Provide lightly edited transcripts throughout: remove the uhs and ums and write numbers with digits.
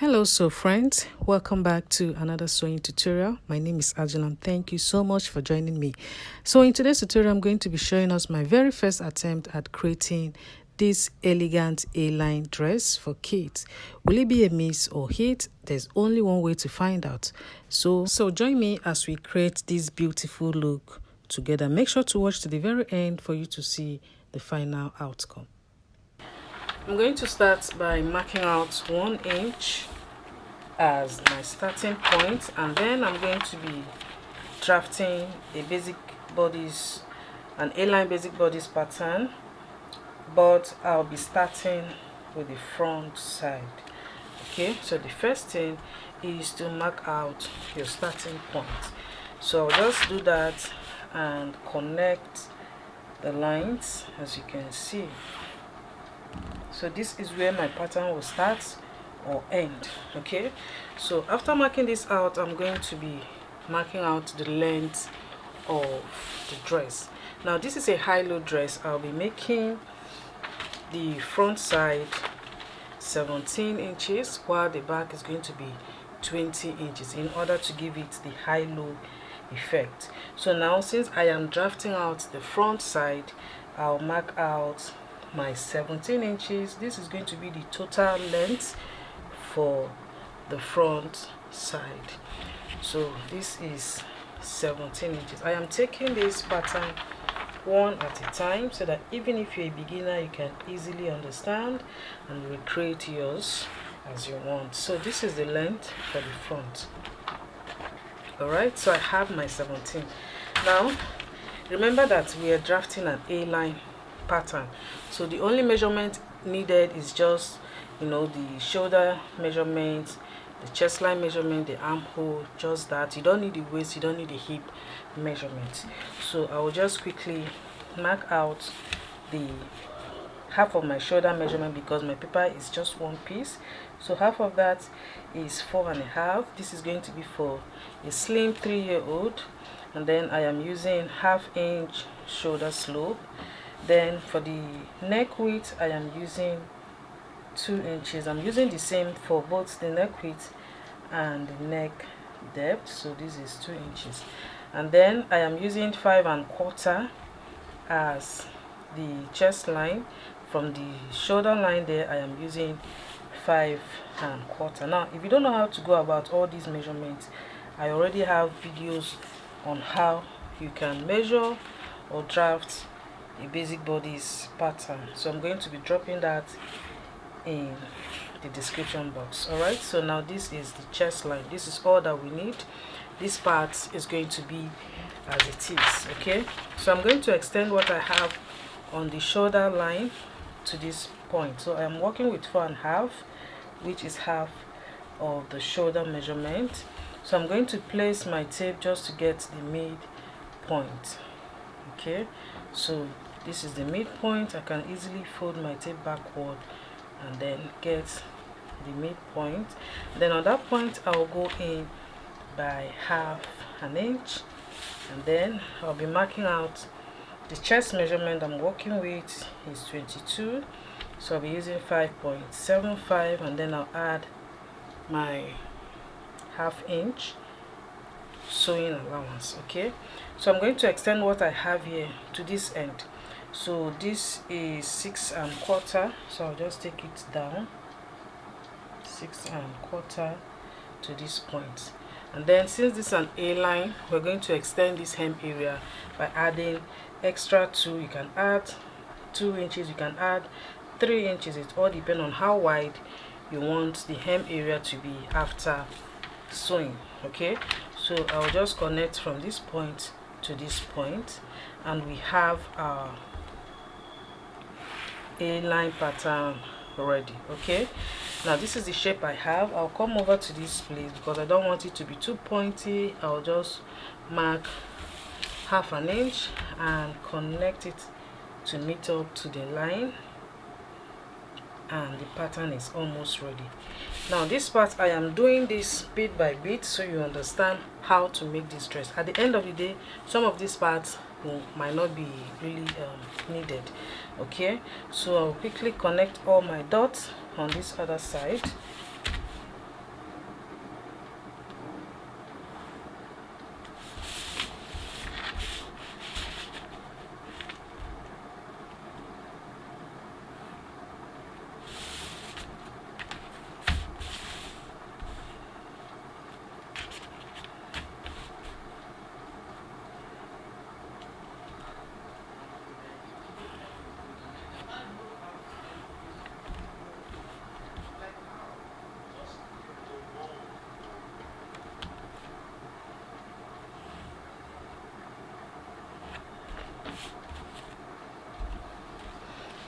Hello friends, welcome back to another sewing tutorial. My name is Angela and thank you so much for joining me. So in today's tutorial I'm going to be showing us my very first attempt at creating this elegant A-line dress for kids. Will it be a miss or hit? There's only one way to find out. So join me as we create this beautiful look together. Make sure to watch to the very end for you to see the final outcome. I'm going to start by marking out 1 inch as my starting point, and then I'm going to be drafting a basic bodice, an A-line basic bodice pattern, but I'll be starting with the front side. Okay, so the first thing is to mark out your starting point. So I'll just do that and connect the lines, as you can see. So this is where my pattern will start or end. Okay, so after marking this out, I'm going to be marking out the length of the dress. Now this is a high-low dress. I'll be making the front side 17 inches while the back is going to be 20 inches in order to give it the high-low effect. So now, since I am drafting out the front side, I'll mark out my 17 inches. This is going to be the total length for the front side. So this is 17 inches. I am taking this pattern one at a time so that even if you're a beginner, you can easily understand and recreate yours as you want. So this is the length for the front. Alright, so I have my 17. Now remember that we are drafting an A-line pattern, so the only measurement needed is just the shoulder measurement, the chest line measurement, the armhole, just that. You don't need the waist, you don't need the hip measurement. So I will just quickly mark out the half of my shoulder measurement because my paper is just one piece. So half of that is 4.5. This is going to be for a slim 3-year-old, and then I am using 1/2 inch shoulder slope. Then for the neck width, I am using 2 inches. I'm using the same for both the neck width and the neck depth, so this is 2 inches. And then I am using 5.25 as the chest line. From the shoulder line there, I am using 5.25. Now if you don't know how to go about all these measurements, I already have videos on how you can measure or draft a basic bodice pattern, so I'm going to be dropping that in the description box. Alright, so now this is the chest line. This is all that we need. This part is going to be as it is. Okay, so I'm going to extend what I have on the shoulder line to this point. So I'm working with 4.5, which is half of the shoulder measurement. So I'm going to place my tape just to get the midpoint. Okay, so this is the midpoint. I can easily fold my tape backward and then get the midpoint. Then on that point I'll go in by 1/2 inch, and then I'll be marking out the chest measurement I'm working with is 22, so I'll be using 5.75, and then I'll add my 1/2 inch sewing allowance. Okay, so I'm going to extend what I have here to this end. So this is 6.25, so I'll just take it down 6.25 to this point. And then since this is an A-line, we're going to extend this hem area by adding extra 2. You can add 2 inches, you can add 3 inches. It all depends on how wide you want the hem area to be after sewing. Okay, so I'll just connect from this point to this point, and we have our A-line pattern ready. Okay, now this is the shape I have. I'll come over to this place because I don't want it to be too pointy. I'll just mark 1/2 inch and connect it to meet up to the line, and the pattern is almost ready. Now this part, I am doing this bit by bit so you understand how to make this dress. At the end of the day, some of these parts might not be really needed. Okay, so I'll quickly connect all my dots on this other side.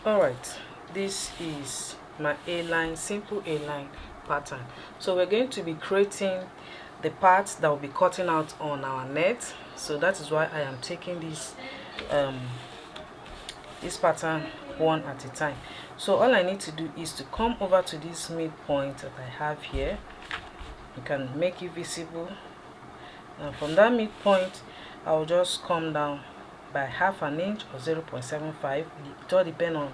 All right, this is my A-line, simple A-line pattern. So we're going to be creating the parts that will be cutting out on our net. So that is why I am taking this pattern one at a time. So all I need to do is to come over to this midpoint that I have here. You can make it visible. And from that midpoint, I'll just come down by ½ inch or 0.75. It all depends on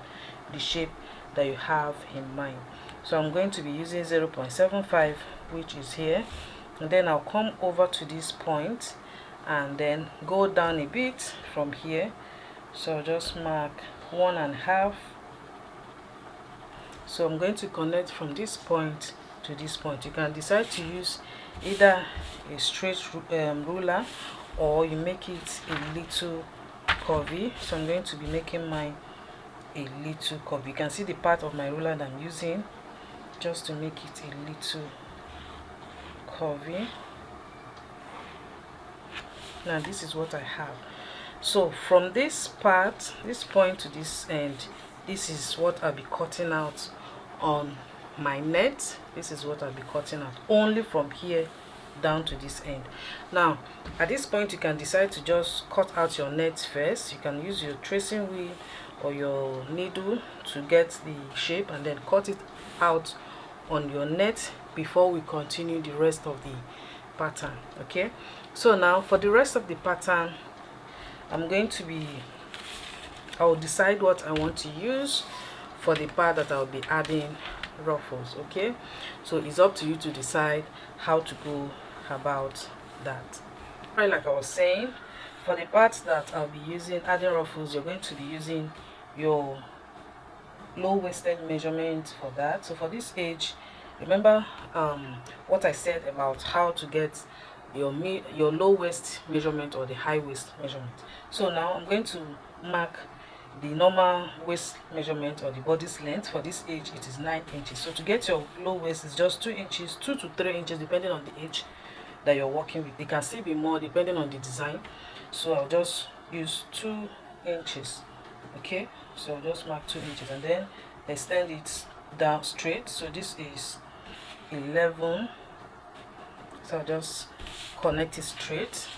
the shape that you have in mind. So I'm going to be using 0.75, which is here, and then I'll come over to this point and then go down a bit from here. So I'll just mark 1.5. So I'm going to connect from this point to this point. You can decide to use either a straight ruler, or you make it a little curvy. So I'm going to be making mine a little curvy. You can see the part of my ruler that I'm using just to make it a little curvy. Now this is what I have. So from this part, this point to this end, this is what I'll be cutting out on my net. This is what I'll be cutting out only from here down to this end. Now at this point, you can decide to just cut out your net first. You can use your tracing wheel or your needle to get the shape and then cut it out on your net before we continue the rest of the pattern. Okay, so now for the rest of the pattern, I will decide what I want to use for the part that I'll be adding ruffles. Okay, so it's up to you to decide how to go about that. Right, like I was saying, for the parts that I'll be using adding ruffles, you're going to be using your low-waisted measurement for that. So for this age, remember what I said about how to get your low waist measurement or the high waist measurement. So now I'm going to mark the normal waist measurement or the bodice length. For this age, it is 9 inches. So to get your low waist, is just 2 inches, 2 to 3 inches, depending on the age that you're working with. It can still be more depending on the design. So I'll just use 2 inches. Okay, so I'll just mark 2 inches and then extend it down straight. So this is 11. So I'll just connect it straight.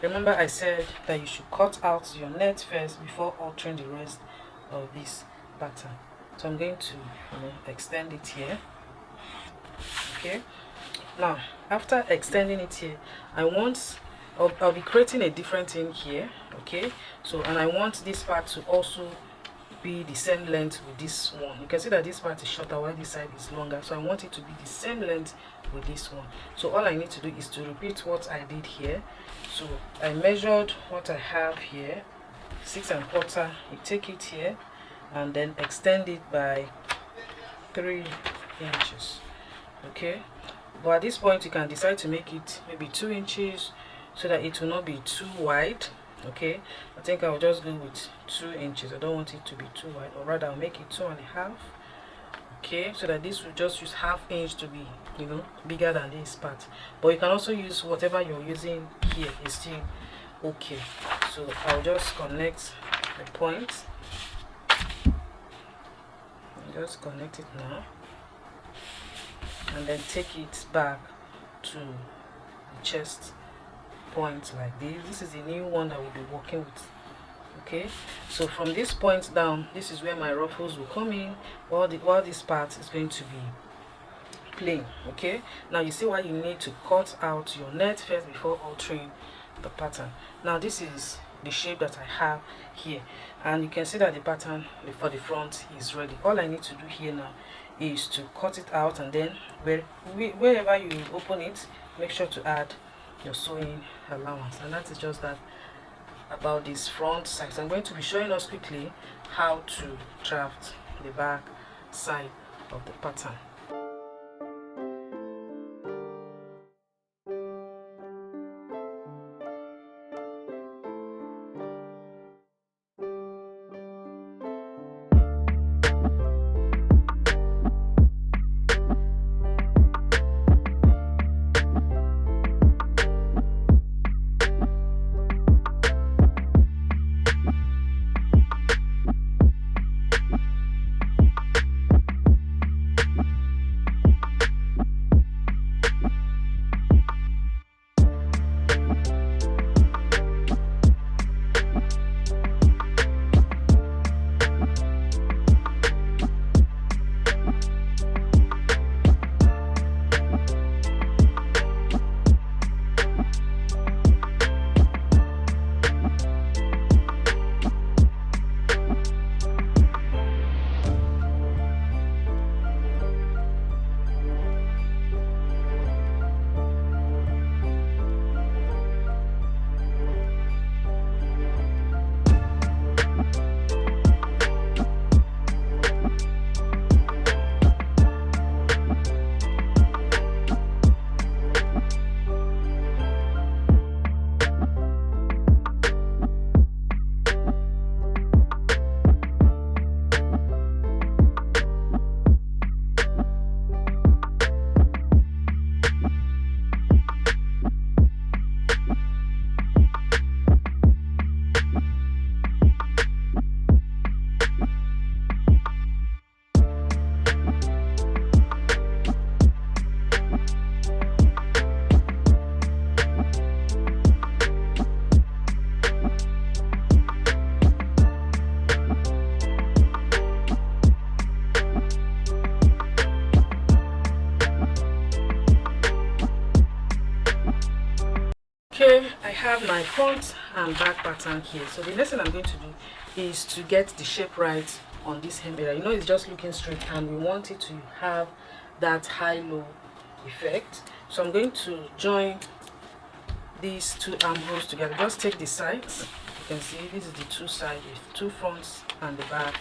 Remember I said that you should cut out your net first before altering the rest of this pattern. So I'm going to extend it here. Okay, now after extending it here, I'll be creating a different thing here. Okay, so and I want this part to also be the same length with this one. You can see that this part is shorter while this side is longer, so I want it to be the same length with this one. So all I need to do is to repeat what I did here. So I measured what I have here, 6 1/4. You take it here and then extend it by 3 inches. Okay, but at this point you can decide to make it maybe 2 inches so that it will not be too wide. Okay, I think I'll just go with 2 inches. I don't want it to be too wide, or rather I'll make it 2.5. Okay, so that this will just use ½ inch to be bigger than this part, but you can also use whatever you're using here, is still okay. So I'll just connect the point. Just connect it now and then take it back to the chest point like this. This is the new one that we'll be working with. Okay, so from this point down, this is where my ruffles will come in, while this part is going to be plain. Okay, now you see why you need to cut out your net first before altering the pattern. Now this is the shape that I have here, and you can see that the pattern for the front is ready. All I need to do here now is to cut it out, and then wherever you open it, make sure to add your sewing allowance. And that is just that about this front side. So I'm going to be showing us quickly how to draft the back side of the pattern. have my front and back pattern here. So the next thing I'm going to do is to get the shape right on this hem area. You know, it's just looking straight and we want it to have that high-low effect. So I'm going to join these two armholes together. Just take the sides. You can see this is the two sides, the two fronts and the back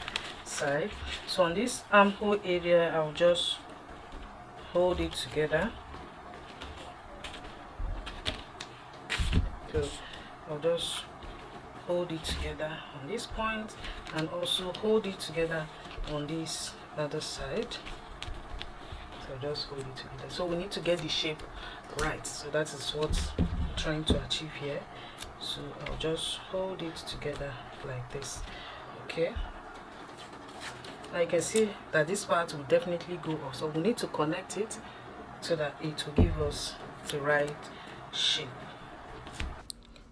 side. So on this armhole area, I'll just hold it together. So I'll just hold it together on this point and also hold it together on this other side. So just hold it together. So we need to get the shape right. So that is what I'm trying to achieve here. So I'll just hold it together like this. Okay. Now you can see that this part will definitely go off. So we need to connect it so that it will give us the right shape.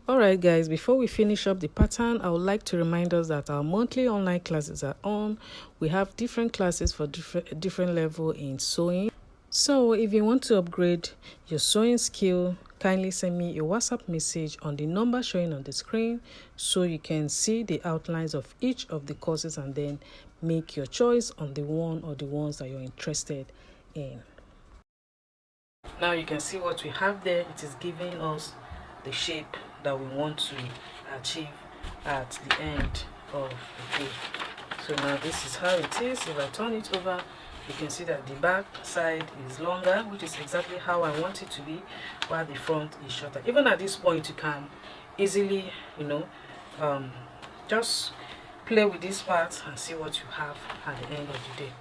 Alright guys, before we finish up the pattern, I would like to remind us that our monthly online classes are on. We have different classes for different level in sewing. So if you want to upgrade your sewing skill, kindly send me a WhatsApp message on the number showing on the screen so you can see the outlines of each of the courses and then make your choice on the one or the ones that you're interested in. Now you can see what we have there. It is giving us the shape that we want to achieve at the end of the day. So now this is how it is. If I turn it over, you can see that the back side is longer, which is exactly how I want it to be, while the front is shorter. Even at this point, you can easily, you know, just play with this part and see what you have at the end of the day.